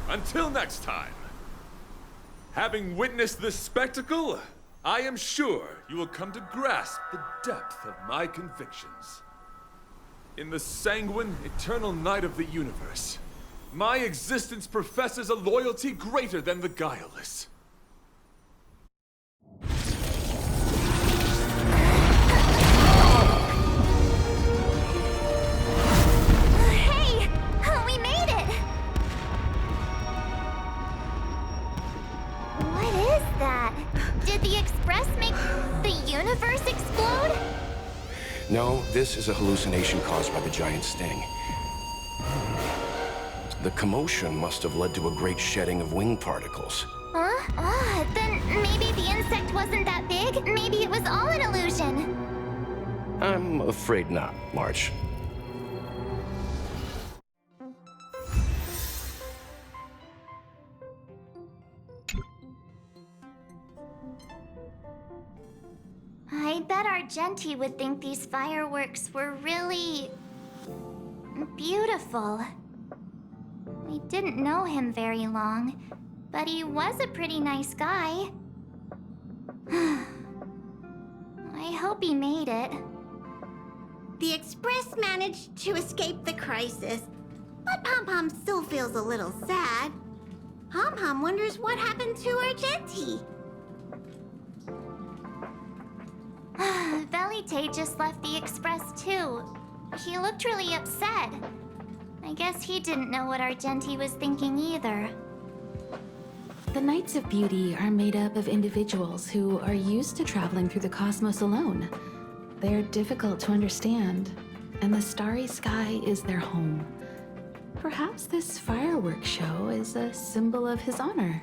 Until next time. Having witnessed this spectacle, I am sure you will come to grasp the depth of my convictions. In the sanguine, eternal night of the universe, my existence professes a loyalty greater than the guileless. Hey! We made it! What is that? Did the Express make the universe explode? No, this is a hallucination caused by the giant sting. The commotion must have led to a great shedding of wing particles. Huh? Then maybe the insect wasn't that big. Maybe it was all an illusion. I'm afraid not, March. I bet Argenti would think these fireworks were really beautiful. We didn't know him very long, but he was a pretty nice guy. I hope he made it. The Express managed to escape the crisis, but Pom-Pom still feels a little sad. Pom-Pom wonders what happened to Argenti. Velite just left the Express too. He looked really upset. I guess he didn't know what Argenti was thinking either. The Knights of Beauty are made up of individuals who are used to traveling through the cosmos alone. They're difficult to understand, and the starry sky is their home. Perhaps this fireworks show is a symbol of his honor.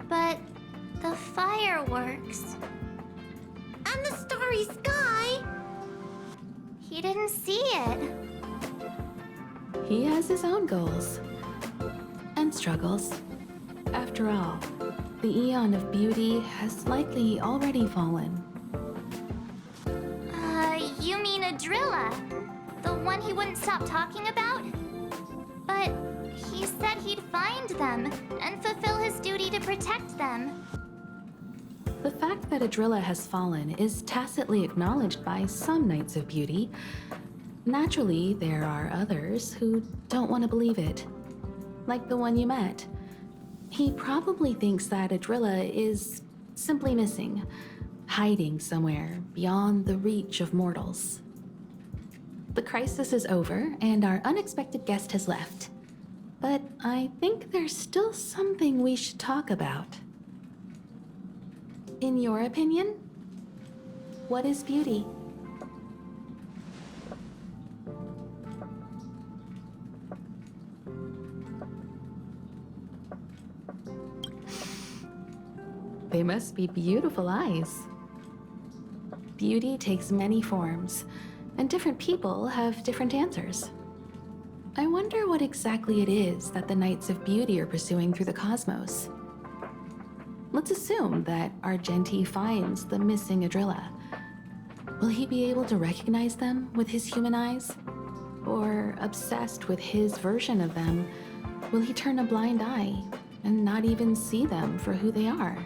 But the fireworks... And the starry sky! He didn't see it. He has his own goals and struggles. After all, the Eon of Beauty has likely already fallen. You mean Adrilla? The one he wouldn't stop talking about? But he said he'd find them and fulfill his duty to protect them. The fact that Adrilla has fallen is tacitly acknowledged by some Knights of Beauty. Naturally, there are others who don't want to believe it. Like the one you met. He probably thinks that Adrilla is simply missing, hiding somewhere beyond the reach of mortals. The crisis is over, and our unexpected guest has left. But I think there's still something we should talk about. In your opinion, what is beauty? They must be beautiful eyes. Beauty takes many forms, and different people have different answers. I wonder what exactly it is that the Knights of Beauty are pursuing through the cosmos. Let's assume that Argenti finds the missing Adrilla. Will he be able to recognize them with his human eyes? Or, obsessed with his version of them, will he turn a blind eye and not even see them for who they are?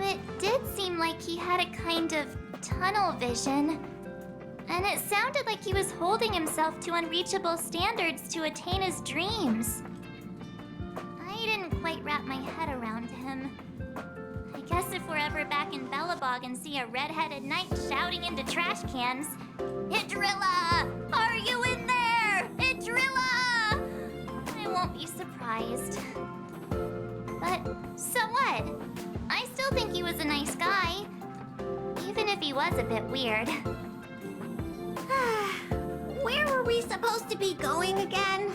It did seem like he had a kind of tunnel vision. And it sounded like he was holding himself to unreachable standards to attain his dreams. I didn't quite wrap my head around him. I guess if we're ever back in Belobog and see a red-headed knight shouting into trash cans, Idrilla! Are you in there? Idrilla! I won't be surprised. But so what? I still think he was a nice guy. Even if he was a bit weird. Where were we supposed to be going again?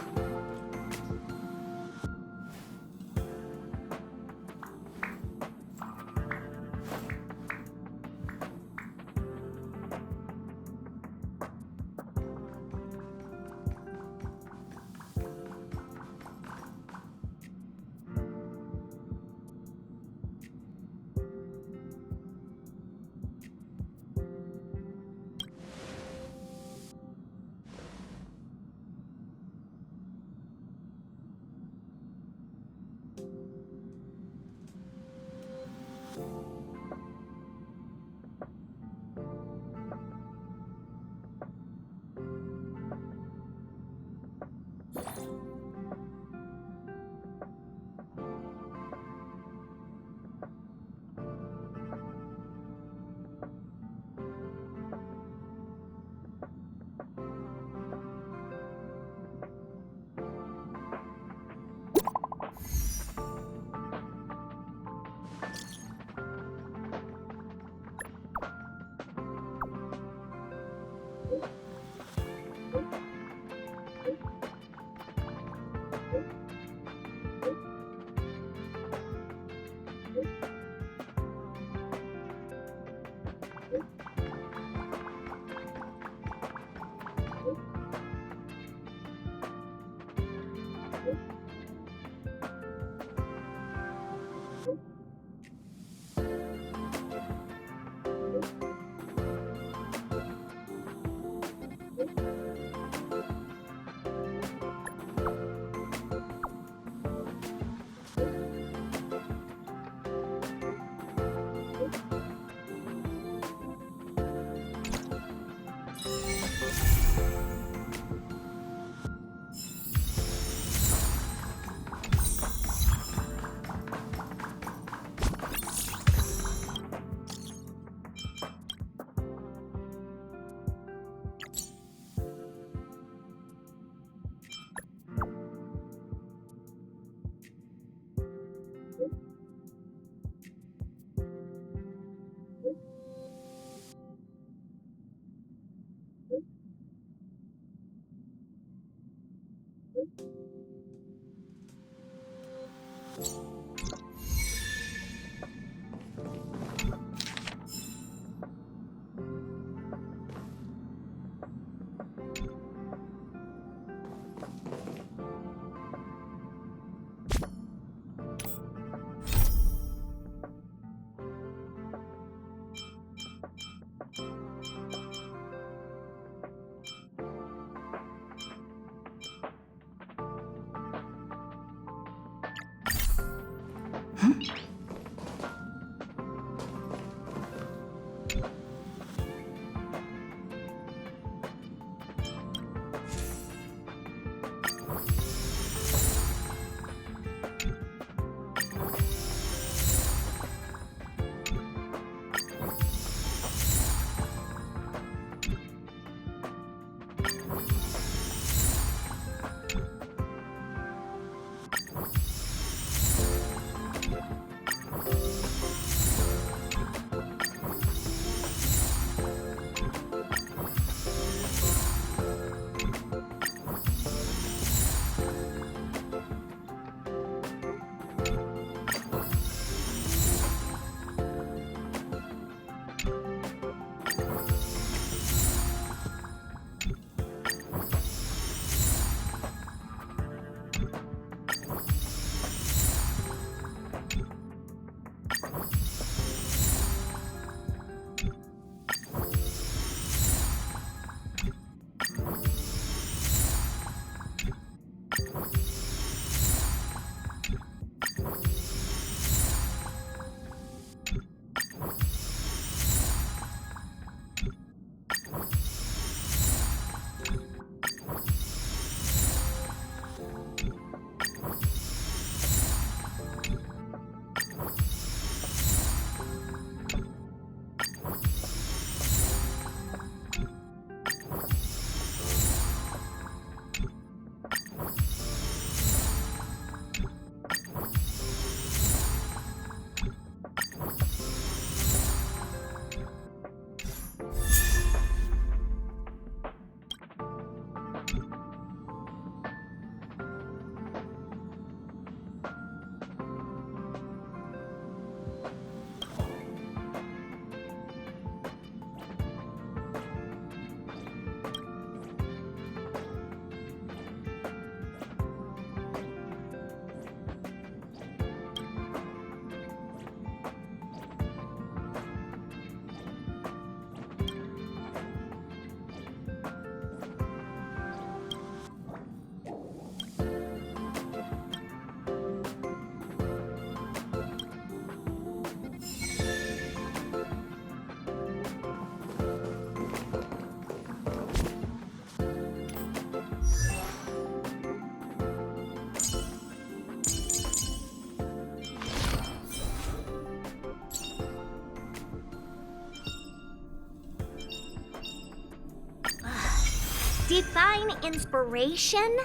Define inspiration?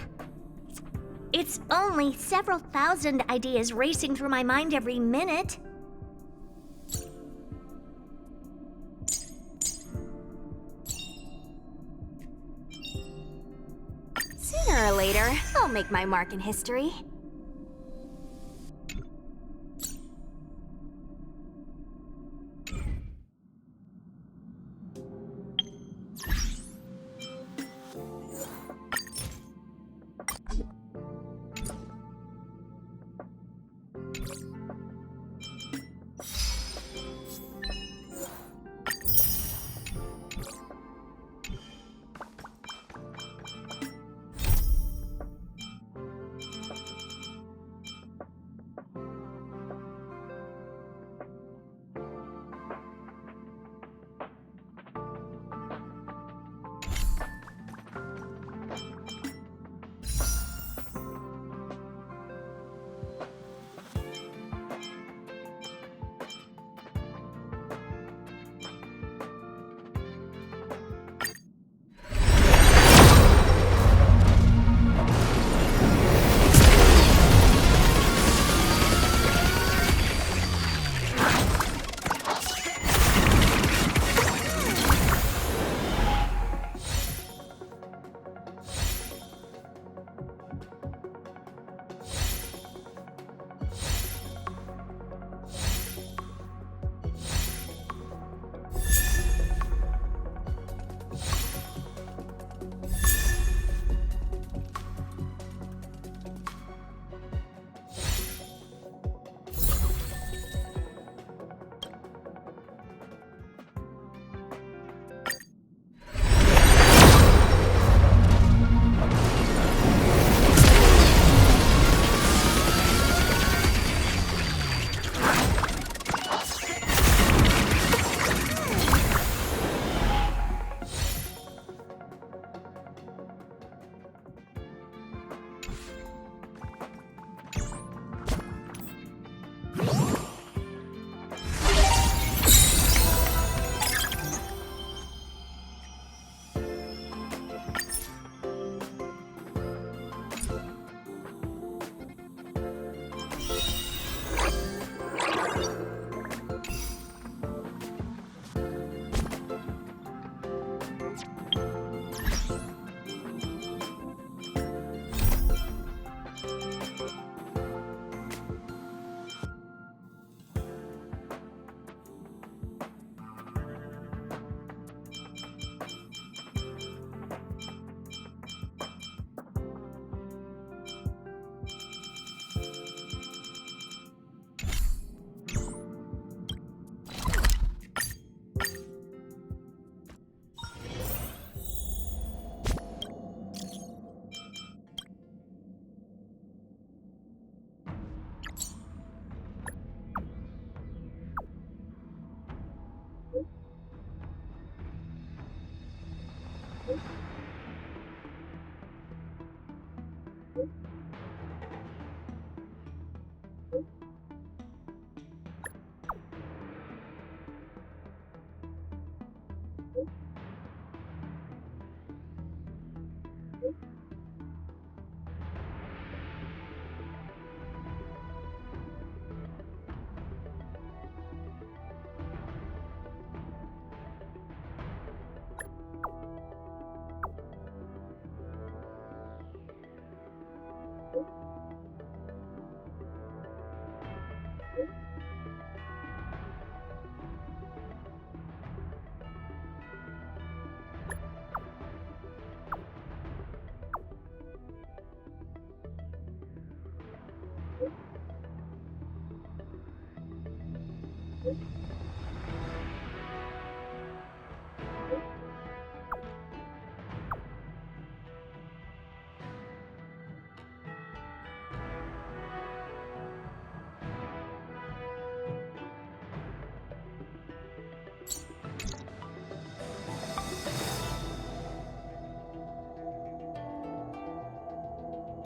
It's only several thousand ideas racing through my mind every minute. Sooner or later, I'll make my mark in history.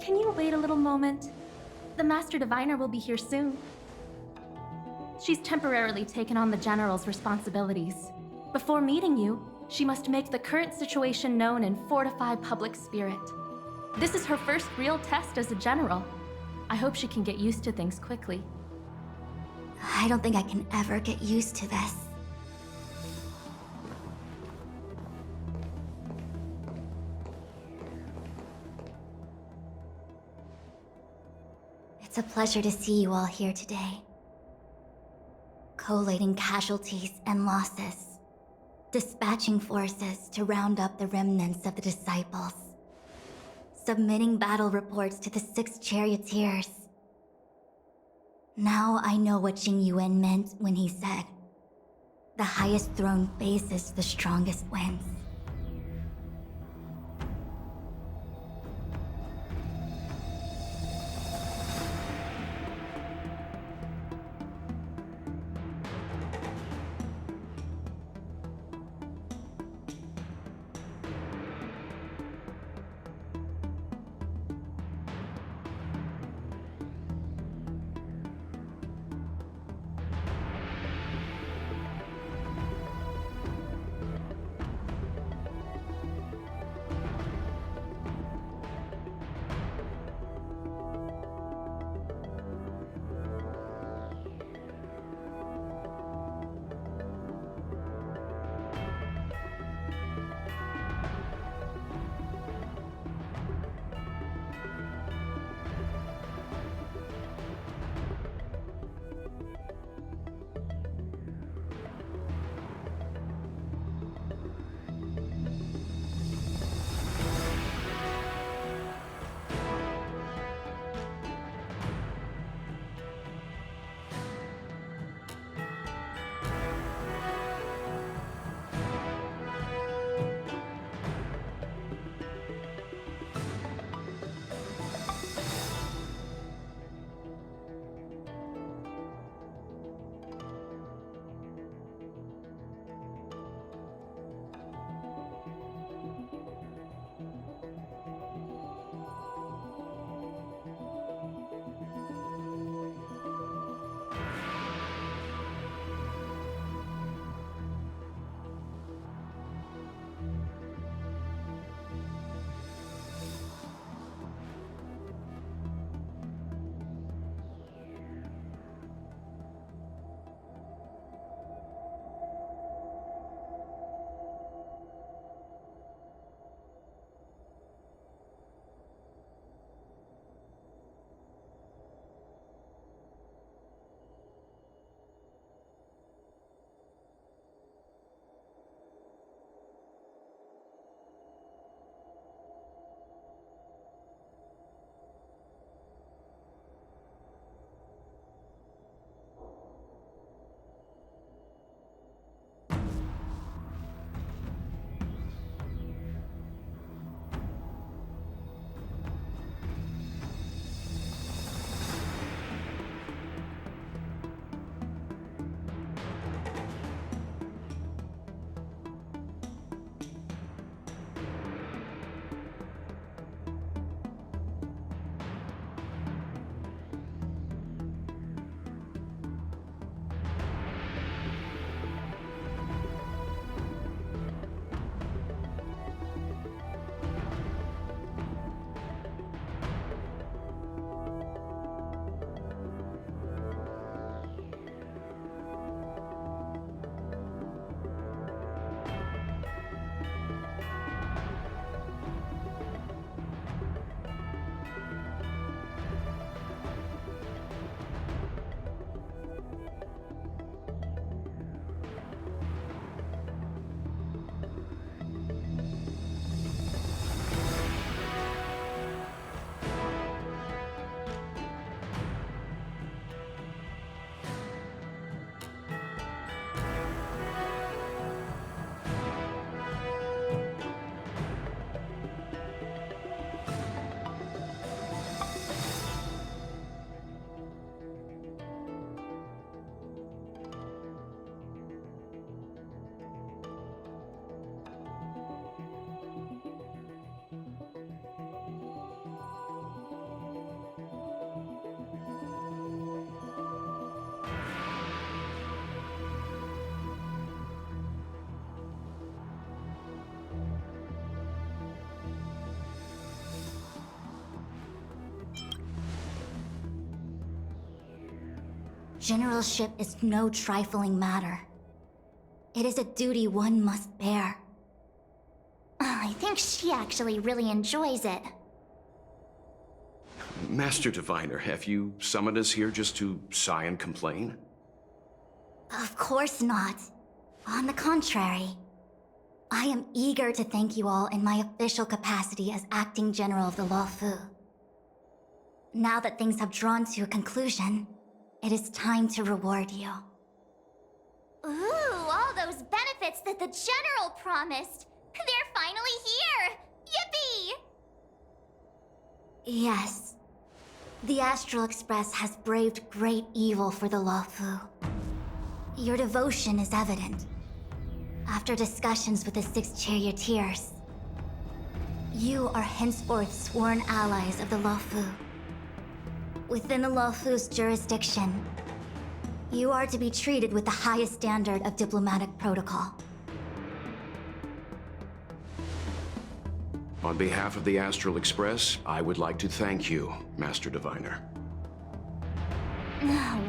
Can you wait a little moment? The Master Diviner will be here soon. She's temporarily taken on the General's responsibilities. Before meeting you, She must make the current situation known and fortify public spirit. This is her first real test as a general. I hope she can get used to things quickly. I don't think I can ever get used to this. It's a pleasure to see you all here today. Collating casualties and losses. Dispatching forces to round up the remnants of the disciples. Submitting battle reports to the 6 charioteers. Now I know what Jing Yuan meant when he said, "The highest throne faces the strongest wins." Generalship is no trifling matter. It is a duty one must bear. I think she actually really enjoys it. Master Diviner, have you summoned us here just to sigh and complain? Of course not. On the contrary, I am eager to thank you all in my official capacity as acting general of the Luofu. Now that things have drawn to a conclusion, it is time to reward you. Ooh, all those benefits that the General promised! They're finally here! Yippee! Yes. The Astral Express has braved great evil for the Luofu. Your devotion is evident. After discussions with the 6 charioteers, you are henceforth sworn allies of the Luofu. Within the Luofu's jurisdiction, you are to be treated with the highest standard of diplomatic protocol. On behalf of the Astral Express, I would like to thank you, Master Diviner.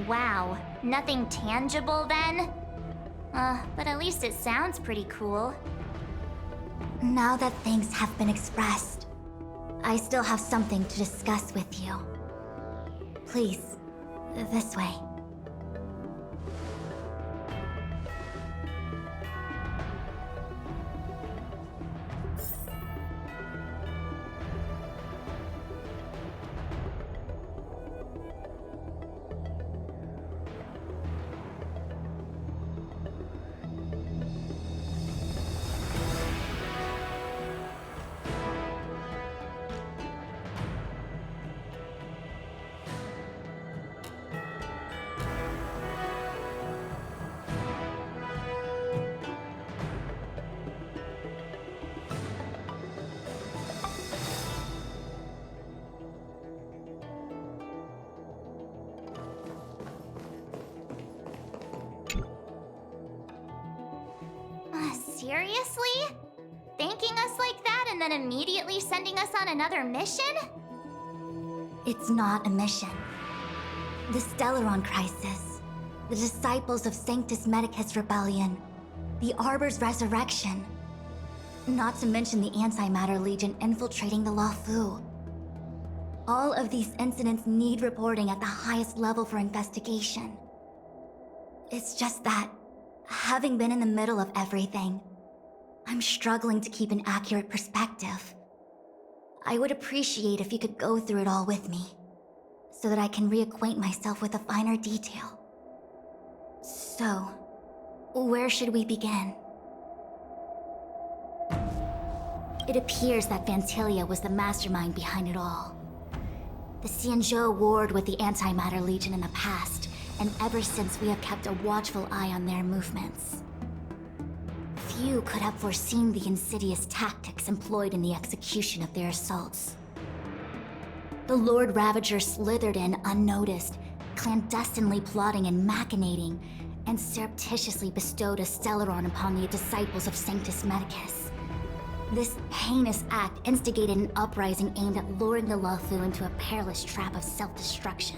Wow, nothing tangible then? But at least it sounds pretty cool. Now that things have been expressed, I still have something to discuss with you. Please, this way. Seriously? Thanking us like that and then immediately sending us on another mission? It's not a mission. The Stellaron Crisis, the Disciples of Sanctus Medicus Rebellion, the Arbor's resurrection, not to mention the Antimatter Legion infiltrating the Luofu. All of these incidents need reporting at the highest level for investigation. It's just that, having been in the middle of everything, I'm struggling to keep an accurate perspective. I would appreciate if you could go through it all with me, so that I can reacquaint myself with a finer detail. So, where should we begin? It appears that Vantilia was the mastermind behind it all. The Xianzhou warred with the Antimatter Legion in the past, and ever since we have kept a watchful eye on their movements. Few could have foreseen the insidious tactics employed in the execution of their assaults. The Lord Ravager slithered in unnoticed, clandestinely plotting and machinating, and surreptitiously bestowed a Stellaron upon the disciples of Sanctus Medicus. This heinous act instigated an uprising aimed at luring the Luofu into a perilous trap of self-destruction.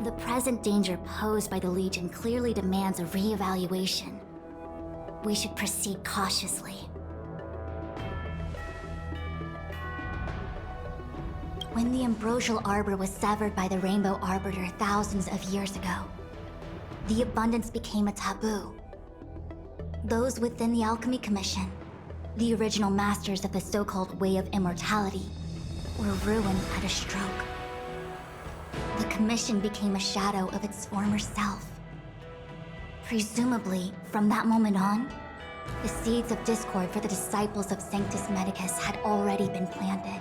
The present danger posed by the Legion clearly demands a re-evaluation. We should proceed cautiously. When the Ambrosial Arbor was severed by the Rainbow Arbiter thousands of years ago, the abundance became a taboo. Those within the Alchemy Commission, the original masters of the so-called Way of Immortality, were ruined at a stroke. The Commission became a shadow of its former self. Presumably, from that moment on, the seeds of discord for the disciples of Sanctus Medicus had already been planted.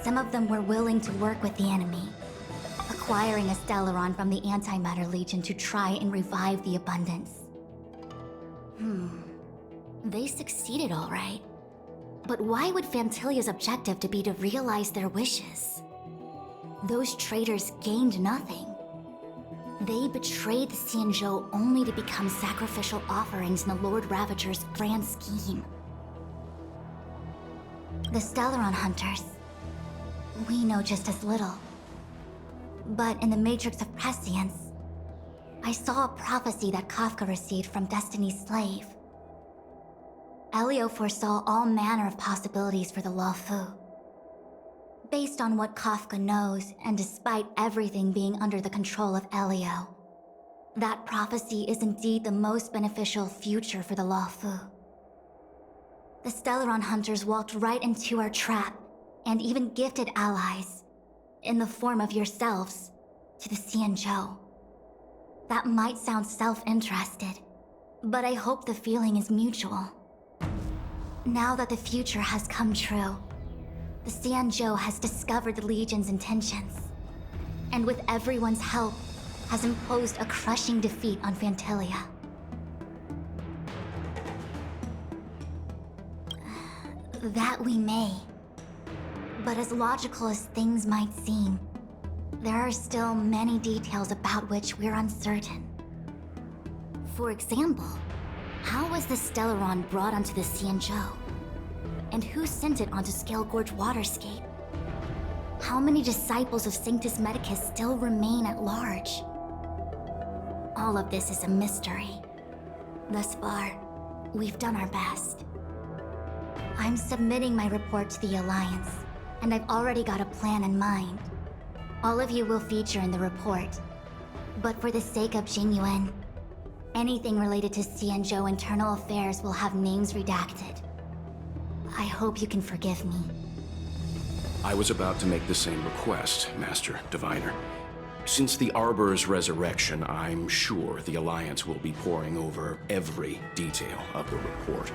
Some of them were willing to work with the enemy, acquiring a Stellaron from the Antimatter Legion to try and revive the abundance. They succeeded all right. But why would Fantilia's objective to be to realize their wishes? Those traitors gained nothing. They betrayed the Xianzhou only to become sacrificial offerings in the Lord Ravager's grand scheme. The Stellaron Hunters, we know just as little. But in the Matrix of Prescience, I saw a prophecy that Kafka received from Destiny's slave. Elio foresaw all manner of possibilities for the Lawfu. Based on what Kafka knows, and despite everything being under the control of Elio, that prophecy is indeed the most beneficial future for the Lawfu. The Stellaron hunters walked right into our trap, and even gifted allies, in the form of yourselves, to the Xianzhou. That might sound self-interested, but I hope the feeling is mutual. Now that the future has come true, the Xianzhou has discovered the Legion's intentions, and with everyone's help, has imposed a crushing defeat on Phantilia. That we may. But as logical as things might seem, there are still many details about which we're uncertain. For example, how was the Stellaron brought onto the Xianzhou? And who sent it onto Scale Gorge Waterscape? How many disciples of Sanctus Medicus still remain at large? All of this is a mystery. Thus far, we've done our best. I'm submitting my report to the Alliance, and I've already got a plan in mind. All of you will feature in the report. But for the sake of Jingyuan, anything related to Xianzhou internal affairs will have names redacted. I hope you can forgive me. I was about to make the same request, Master Diviner. Since the Arbor's resurrection, I'm sure the Alliance will be poring over every detail of the report.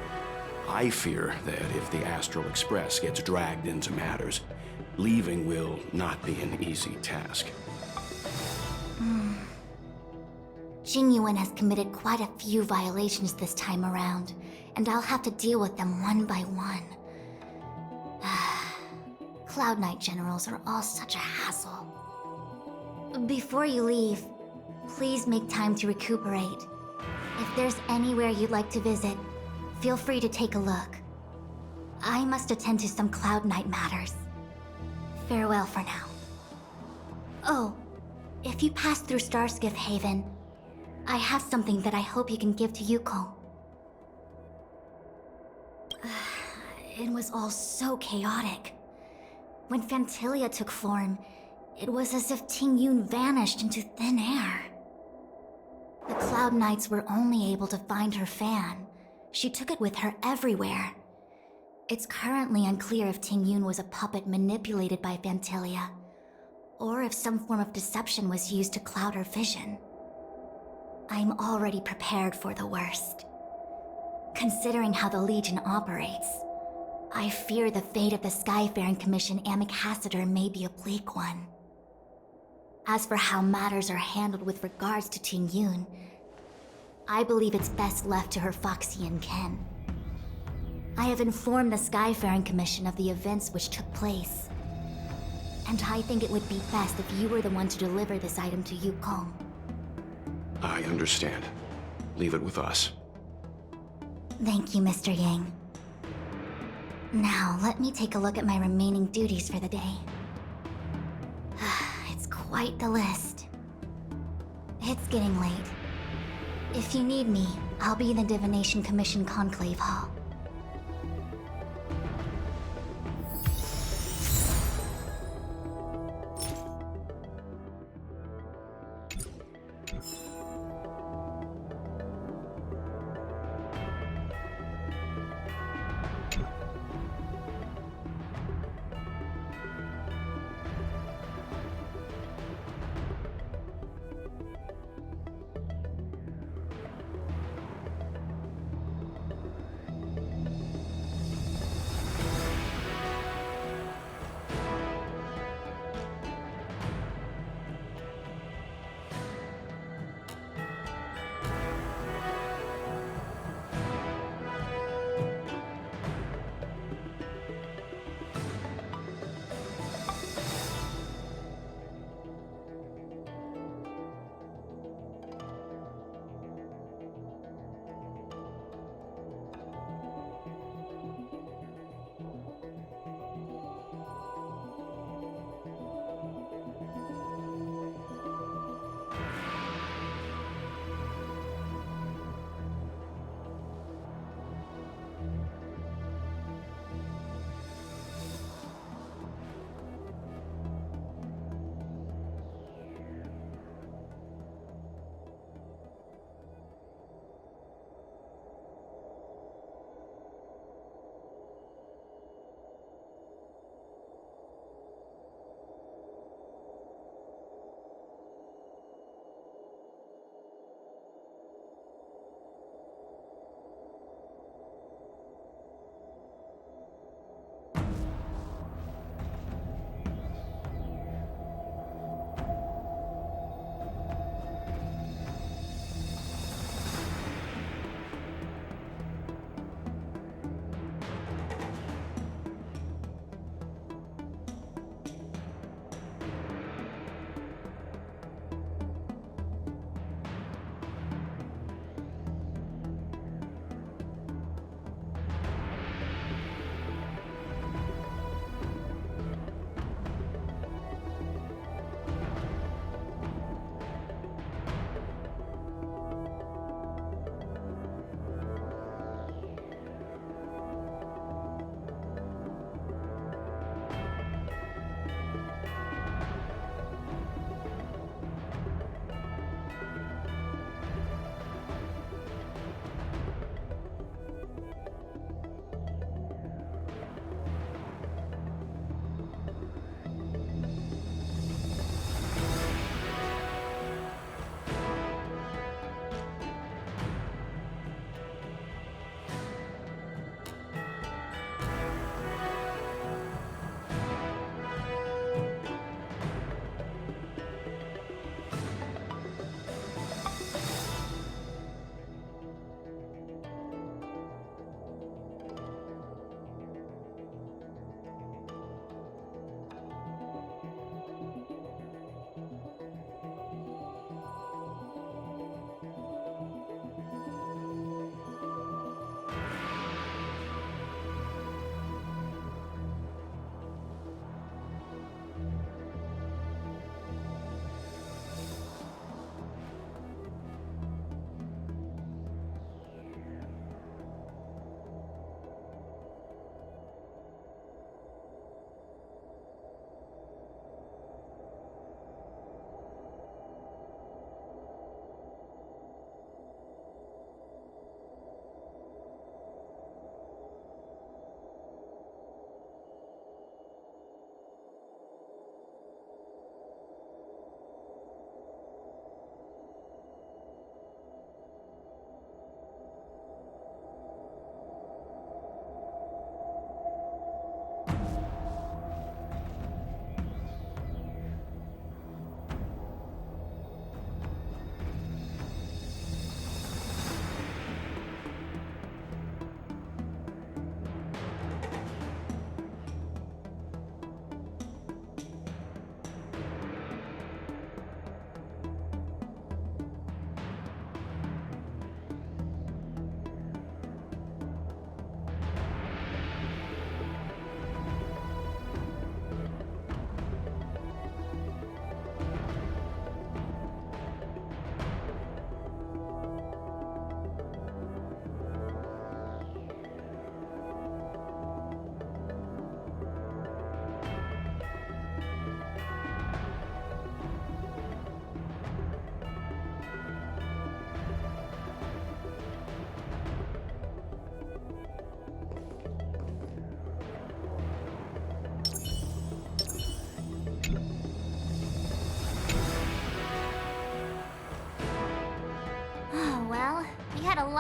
I fear that if the Astral Express gets dragged into matters, leaving will not be an easy task. Jingyuan has committed quite a few violations this time around, and I'll have to deal with them one by one. Cloud Knight generals are all such a hassle. Before you leave, please make time to recuperate. If there's anywhere you'd like to visit, feel free to take a look. I must attend to some Cloud Knight matters. Farewell for now. Oh, if you pass through Starskiff Haven, I have something that I hope you can give to Yuko. It was all so chaotic. When Phantilia took form, it was as if Tingyun vanished into thin air. The Cloud Knights were only able to find her fan. She took it with her everywhere. It's currently unclear if Tingyun was a puppet manipulated by Phantilia, or if some form of deception was used to cloud her vision. I'm already prepared for the worst. Considering how the Legion operates, I fear the fate of the Skyfaring Commission Ambassador may be a bleak one. As for how matters are handled with regards to Tingyun, I believe it's best left to her Foxian ken. I have informed the Skyfaring Commission of the events which took place, and I think it would be best if you were the one to deliver this item to Yukong. I understand. Leave it with us. Thank you, Mr. Yang. Now, let me take a look at my remaining duties for the day. It's quite the list. It's getting late. If you need me, I'll be in the Divination Commission Conclave Hall.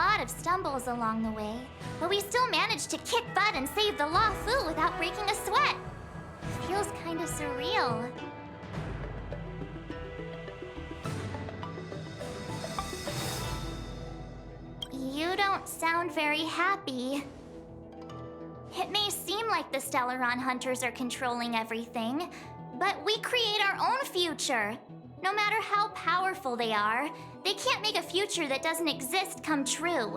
lot of stumbles along the way, but we still managed to kick butt and save the Law Fu without breaking a sweat. Feels kind of surreal. You don't sound very happy. It may seem like the Stellaron Hunters are controlling everything, but we create our own future. No matter how powerful they are, they can't make a future that doesn't exist come true.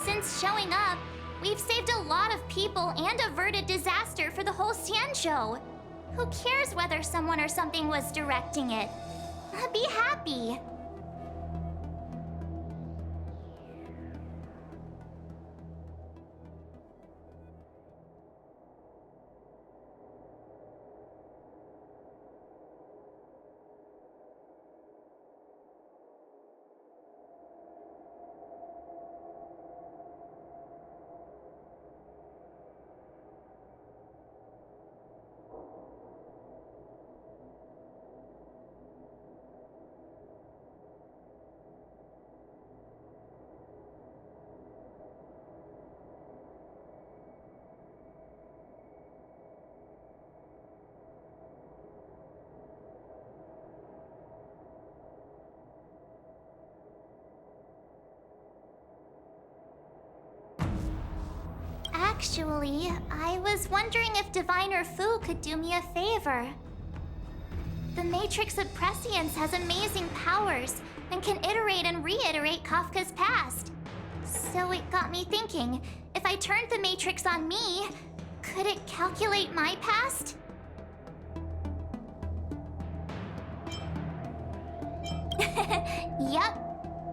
Since showing up, we've saved a lot of people and averted disaster for the whole Xianzhou. Who cares whether someone or something was directing it? Be happy. Actually, I was wondering if Diviner Fu could do me a favor. The Matrix of Prescience has amazing powers and can iterate and reiterate Kafka's past. So it got me thinking, if I turned the Matrix on me, could it calculate my past? Yup.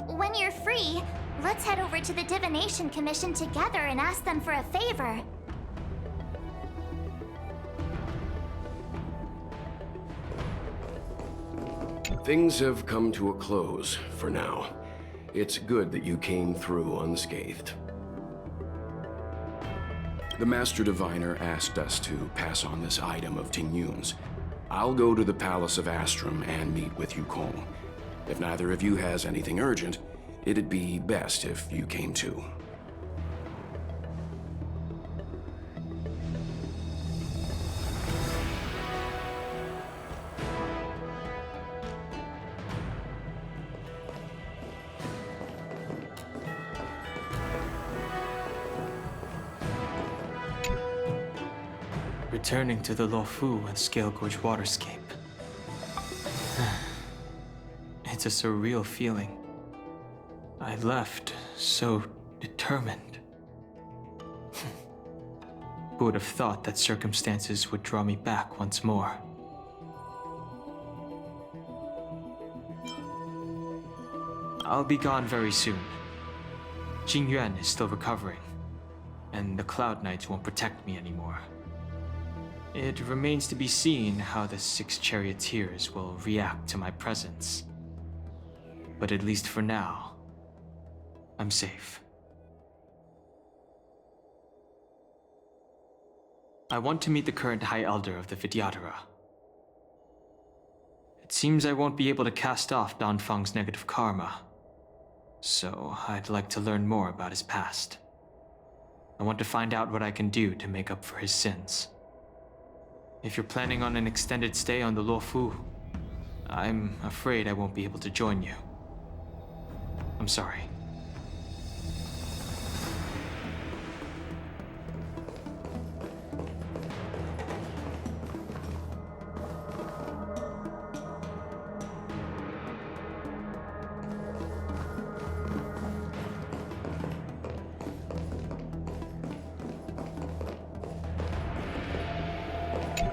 When you're free, let's head over to the Divination Commission together and ask them for a favor. Things have come to a close for now. It's good that you came through unscathed. The Master Diviner asked us to pass on this item of Tingyun's. I'll go to the Palace of Astrum and meet with Yukong. If neither of you has anything urgent, it'd be best if you came too. Returning to the Luofu and Scale Gorge waterscape. It's a surreal feeling. I left so determined. Who would have thought that circumstances would draw me back once more? I'll be gone very soon. Jingyuan is still recovering, and the Cloud Knights won't protect me anymore. It remains to be seen how the 6 charioteers will react to my presence. But at least for now, I'm safe. I want to meet the current High Elder of the Vidyadhara. It seems I won't be able to cast off Danfang's negative karma, so I'd like to learn more about his past. I want to find out what I can do to make up for his sins. If you're planning on an extended stay on the Luofu, I'm afraid I won't be able to join you. I'm sorry.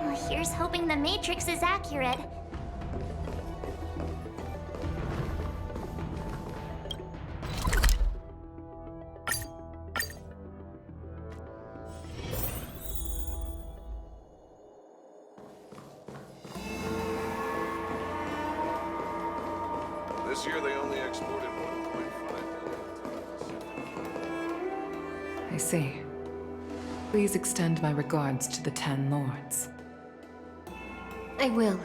Well, here's hoping the Matrix is accurate. This year they only exported 1.5 million. I see. Please extend my regards to the 10 lords. I will.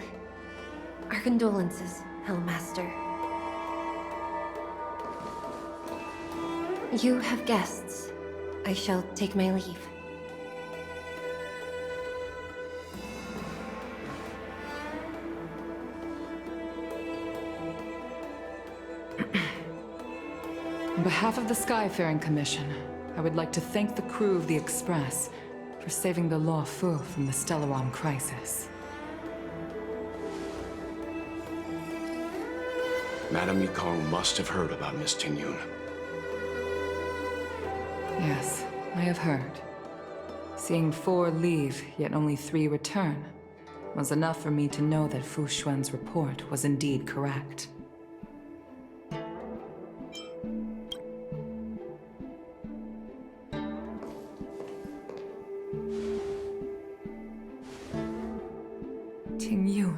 Our condolences, Hellmaster. You have guests. I shall take my leave. On behalf of the Skyfaring Commission, I would like to thank the crew of the Express for saving the Lawful from the Stellaron crisis. Madame Yukong must have heard about Miss Tingyun. Yes, I have heard. Seeing 4 leave, yet only 3 return, was enough for me to know that Fu Xuan's report was indeed correct. Tingyun.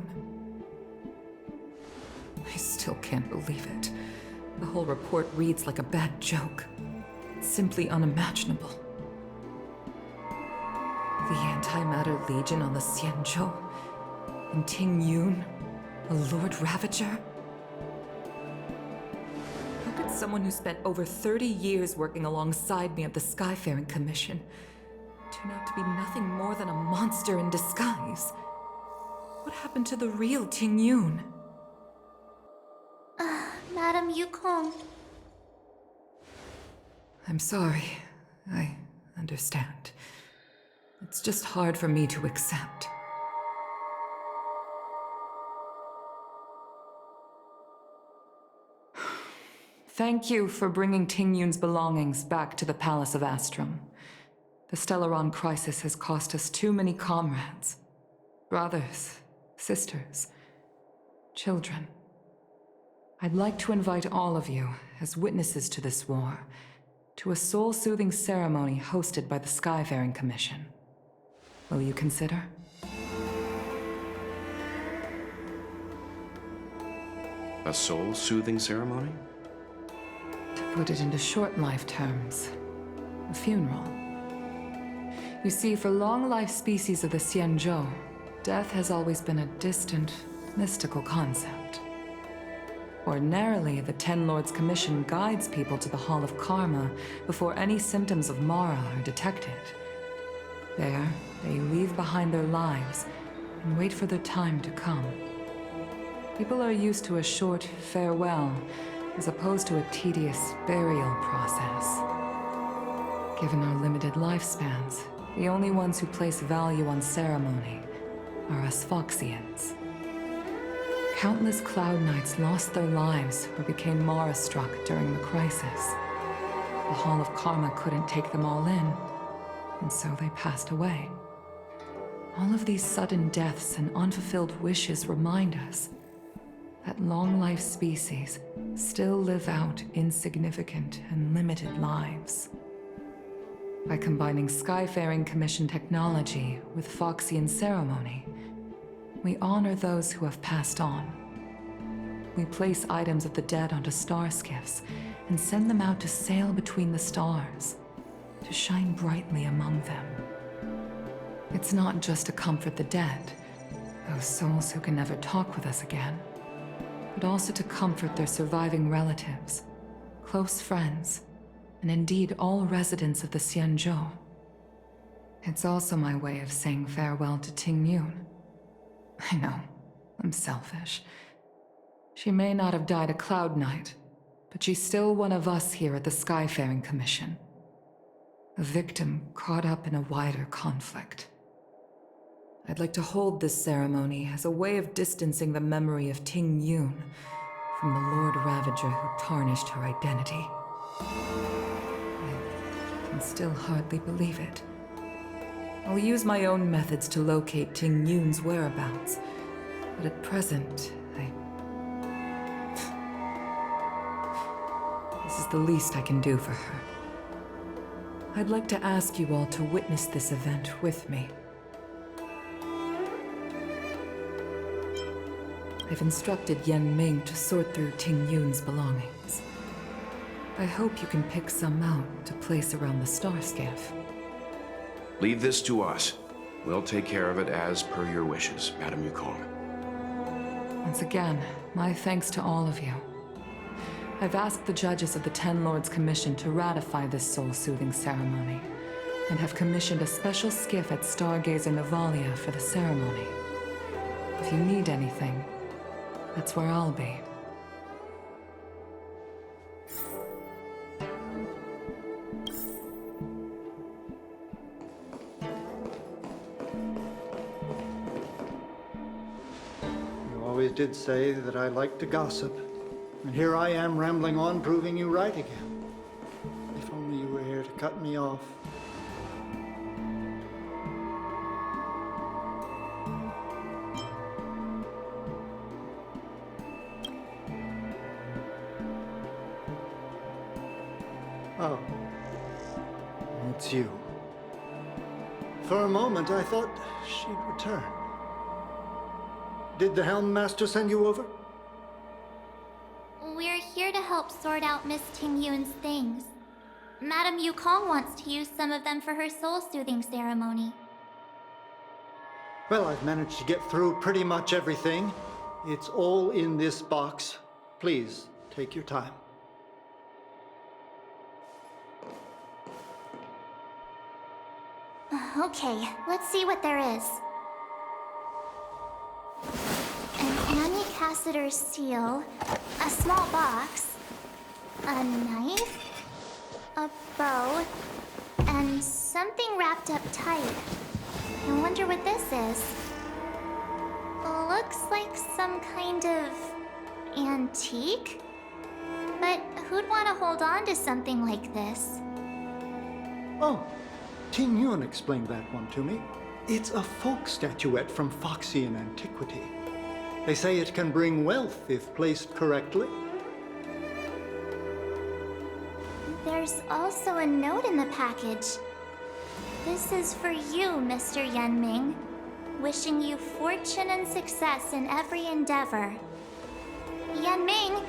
I still can't believe it. The whole report reads like a bad joke. It's simply unimaginable. The Antimatter Legion on the Xianzhou, and Tingyun, a Lord Ravager? How could someone who spent over 30 years working alongside me at the Skyfaring Commission turn out to be nothing more than a monster in disguise? What happened to the real Tingyun? Madam Yukong. I'm sorry. I understand. It's just hard for me to accept. Thank you for bringing Tingyun's belongings back to the Palace of Astrum. The Stellaron crisis has cost us too many comrades. Brothers, sisters, children. I'd like to invite all of you, as witnesses to this war, to a soul-soothing ceremony hosted by the Skyfaring Commission. Will you consider? A soul-soothing ceremony? To put it into short life terms, a funeral. You see, for long-life species of the Xianzhou, death has always been a distant, mystical concept. Ordinarily, the Ten Lords Commission guides people to the Hall of Karma before any symptoms of Mara are detected. There, they leave behind their lives and wait for their time to come. People are used to a short farewell as opposed to a tedious burial process. Given our limited lifespans, the only ones who place value on ceremony are us Foxians. Countless Cloud Knights lost their lives or became Mara-struck during the crisis. The Hall of Karma couldn't take them all in, and so they passed away. All of these sudden deaths and unfulfilled wishes remind us that long-life species still live out insignificant and limited lives. By combining Skyfaring Commission technology with Foxian ceremony, we honor those who have passed on. We place items of the dead onto star skiffs and send them out to sail between the stars, to shine brightly among them. It's not just to comfort the dead, those souls who can never talk with us again, but also to comfort their surviving relatives, close friends, and indeed all residents of the Xianzhou. It's also my way of saying farewell to Tingyun. I know, I'm selfish. She may not have died a Cloud Knight, but she's still one of us here at the Skyfaring Commission. A victim caught up in a wider conflict. I'd like to hold this ceremony as a way of distancing the memory of Tingyun from the Lord Ravager who tarnished her identity. I can still hardly believe it. I'll use my own methods to locate Tingyun's whereabouts, but at present, This is the least I can do for her. I'd like to ask you all to witness this event with me. I've instructed Yen Ming to sort through Tingyun's belongings. I hope you can pick some out to place around the star skiff. Leave this to us. We'll take care of it as per your wishes, Madame Yukong. Once again, my thanks to all of you. I've asked the judges of the Ten Lords Commission to ratify this soul-soothing ceremony, and have commissioned a special skiff at Stargazer Navalia for the ceremony. If you need anything, that's where I'll be. You always did say that I like to gossip. And here I am rambling on, proving you right again. If only you were here to cut me off. Oh. It's you. For a moment, I thought she'd return. Did the Helm Master send you over? We're here to help sort out Miss Ting Yun's things. Madame Yukong wants to use some of them for her soul-soothing ceremony. Well, I've managed to get through pretty much everything. It's all in this box. Please, take your time. Okay, let's see what there is. An Annie seal, a small box, a knife, a bow, and something wrapped up tight. I wonder what this is. Looks like some kind of antique? But who'd want to hold on to something like this? Oh, Ting Yun explained that one to me. It's a folk statuette from Foxian antiquity. They say it can bring wealth if placed correctly. There's also a note in the package. This is for you, Mr. Yenming. Wishing you fortune and success in every endeavor. Yenming,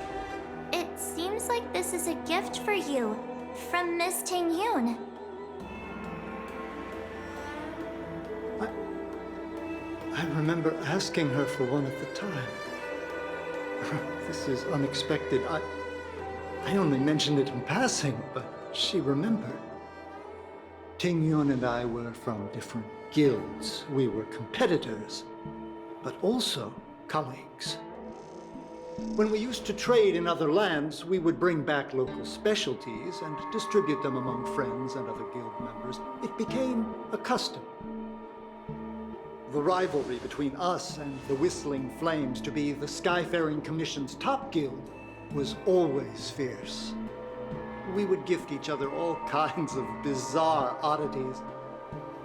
it seems like this is a gift for you from Miss Ting Yun. I remember asking her for one at the time. This is unexpected. I only mentioned it in passing, but she remembered. Ting Yun and I were from different guilds. We were competitors, but also colleagues. When we used to trade in other lands, we would bring back local specialties and distribute them among friends and other guild members. It became a custom. The rivalry between us and the Whistling Flames to be the Skyfaring Commission's top guild was always fierce. We would gift each other all kinds of bizarre oddities.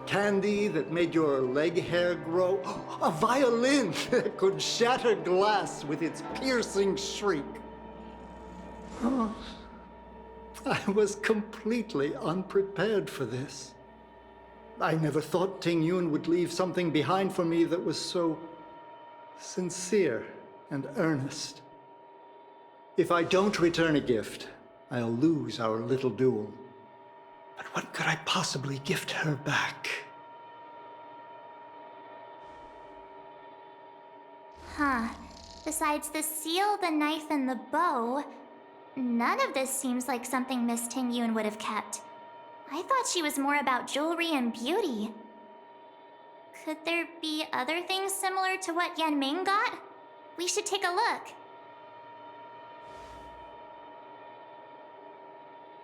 Candy that made your leg hair grow. A violin that could shatter glass with its piercing shriek. Oh, I was completely unprepared for this. I never thought Ting Yun would leave something behind for me that was so sincere and earnest. If I don't return a gift, I'll lose our little duel. But what could I possibly gift her back? Huh. Besides the seal, the knife, and the bow, none of this seems like something Miss Ting Yun would have kept. I thought she was more about jewelry and beauty. Could there be other things similar to what Yenming got? We should take a look.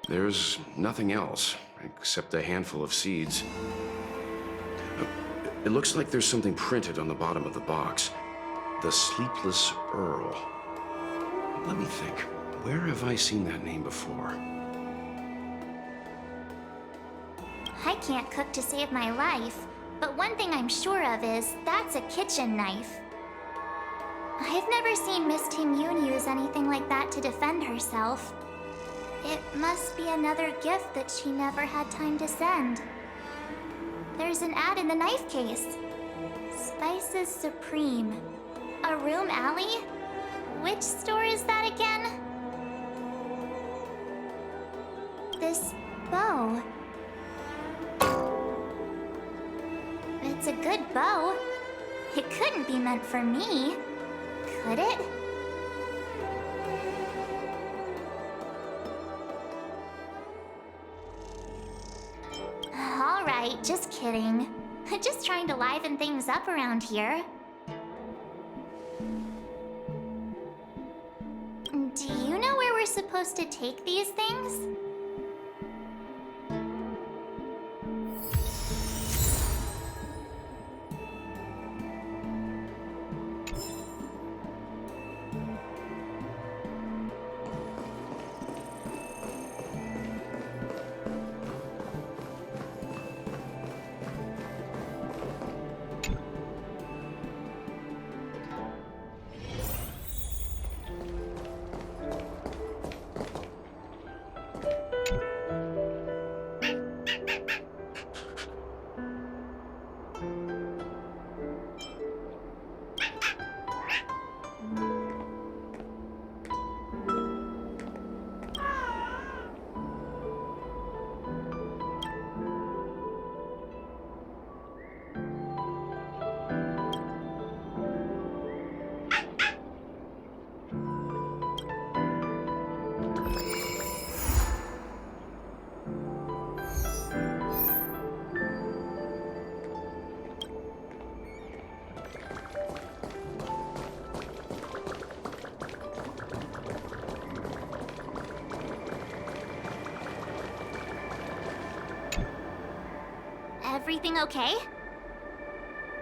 There's nothing else, except a handful of seeds. It looks like there's something printed on the bottom of the box. The Sleepless Earl. Let me think. Where have I seen that name before? I can't cook to save my life, but one thing I'm sure of is that's a kitchen knife. I've never seen Miss Ting Yun use anything like that to defend herself. It must be another gift that she never had time to send. There's an ad in the knife case. Spices Supreme. A room alley? Which store is that again? This bow. It's a good bow. It couldn't be meant for me, could it? kidding. Just trying to liven things up around here. Do you know where we're supposed to take these things? Everything okay?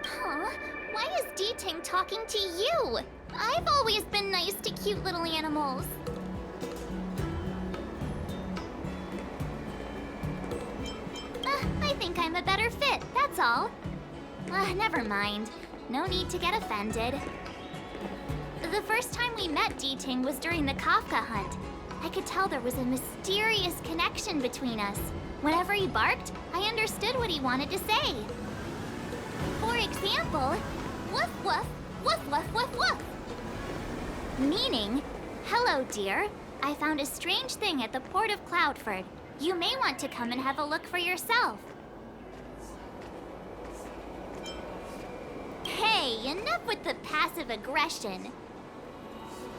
Huh? Why is D-Ting talking to you? I've always been nice to cute little animals. I think I'm a better fit, that's all. Never mind. No need to get offended. The first time we met D-Ting was during the Kafka hunt. I could tell there was a mysterious connection between us. Whenever he barked, I understood what he wanted to say. For example, woof woof, woof woof woof woof. Meaning, hello dear, I found a strange thing at the port of Cloudford. You may want to come and have a look for yourself. Hey, enough with the passive aggression.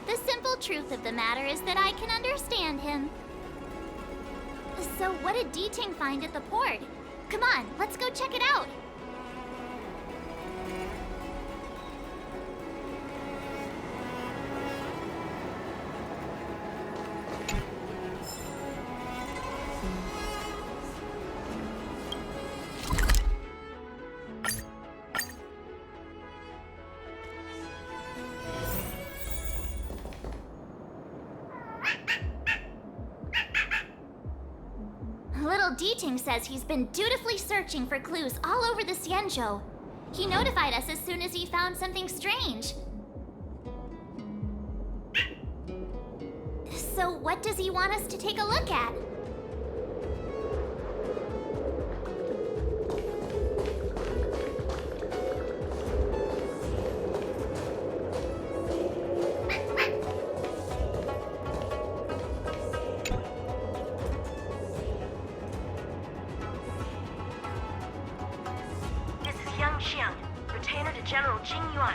The simple truth of the matter is that I can understand him. So what did D-Ting find at the port? Come on, let's go check it out. Little D-Ting says he's been dutifully searching for clues all over the Xianzhou. He notified us as soon as he found something strange. So what does he want us to take a look at? Retainer to General Jing Yuan.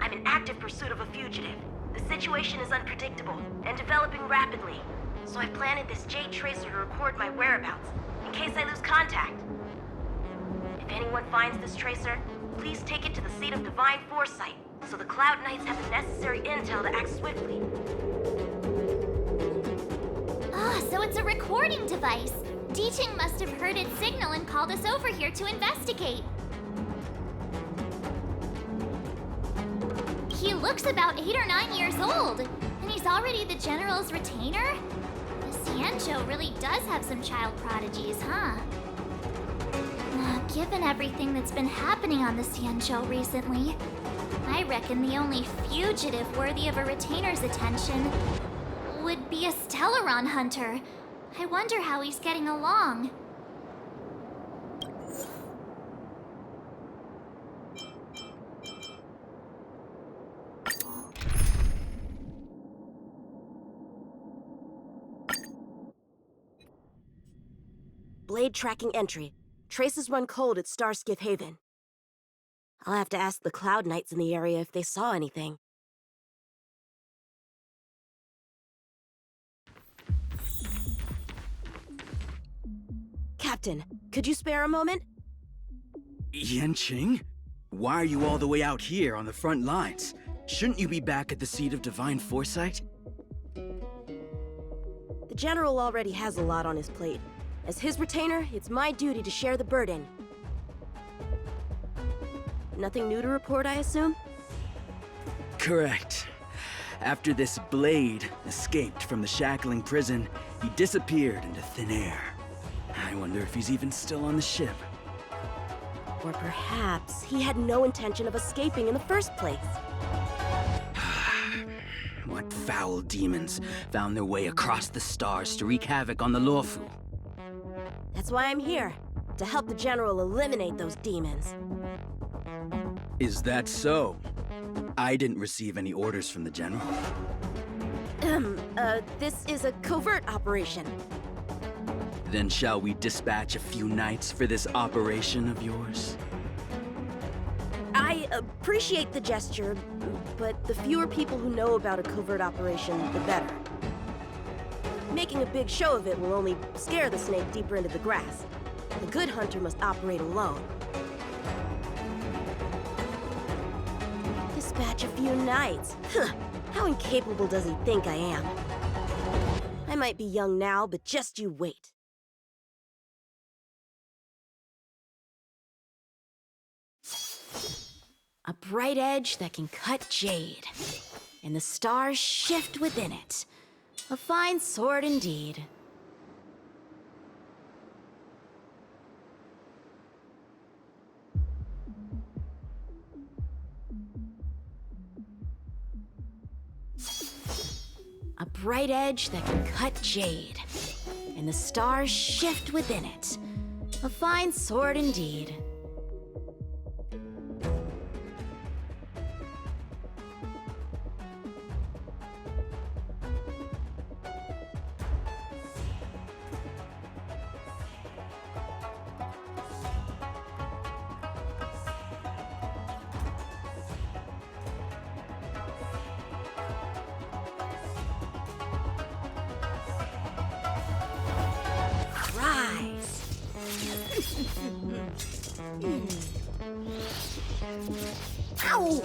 I'm in active pursuit of a fugitive. The situation is unpredictable and developing rapidly, so I've planted this Jade Tracer to record my whereabouts in case I lose contact. If anyone finds this tracer, please take it to the seat of divine foresight so the Cloud Knights have the necessary intel to act swiftly. So it's a recording device. D-Ting must have heard its signal and called us over here to investigate. He looks about 8 or 9 years old, and he's already the General's retainer? The Xianzhou really does have some child prodigies, huh? Given everything that's been happening on the Xianzhou recently, I reckon the only fugitive worthy of a retainer's attention would be a Stellaron hunter. I wonder how he's getting along. Blade tracking entry. Traces run cold at Starskiff Haven. I'll have to ask the Cloud Knights in the area if they saw anything. Captain, could you spare a moment? Yanqing? Why are you all the way out here on the front lines? Shouldn't you be back at the seat of divine foresight? The General already has a lot on his plate. As his retainer, it's my duty to share the burden. Nothing new to report, I assume? Correct. After this blade escaped from the shackling prison, he disappeared into thin air. I wonder if he's even still on the ship. Or perhaps he had no intention of escaping in the first place. What foul demons found their way across the stars to wreak havoc on the Luofu? That's why I'm here, to help the General eliminate those demons. Is that so? I didn't receive any orders from the General. This is a covert operation. Then shall we dispatch a few knights for this operation of yours? I appreciate the gesture, but the fewer people who know about a covert operation, the better. Making a big show of it will only scare the snake deeper into the grass. The good hunter must operate alone. Dispatch a few knights. Huh. How incapable does he think I am? I might be young now, but just you wait. A bright edge that can cut jade, and the stars shift within it. A fine sword indeed. A bright edge that can cut jade, and the stars shift within it. A fine sword indeed. Ow!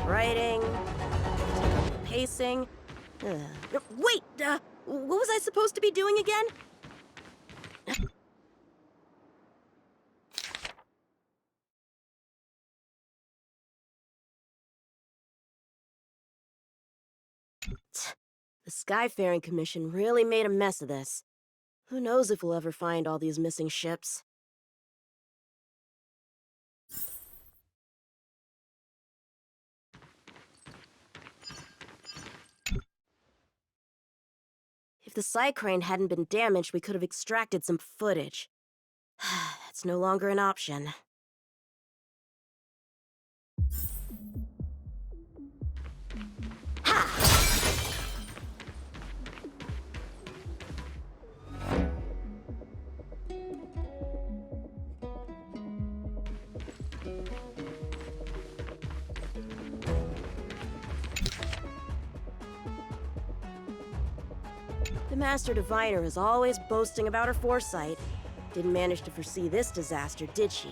Writing, pacing. Wait, what was I supposed to be doing again? The Skyfaring Commission really made a mess of this. Who knows if we'll ever find all these missing ships? If the Psycrane hadn't been damaged, we could have extracted some footage. That's no longer an option. The Master Diviner is always boasting about her foresight. Didn't manage to foresee this disaster, did she?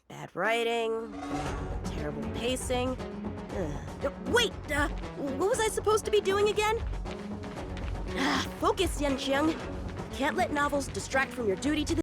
Bad writing, terrible pacing. Wait, what was I supposed to be doing again? Focus, Yanqiang. Can't let novels distract from your duty to the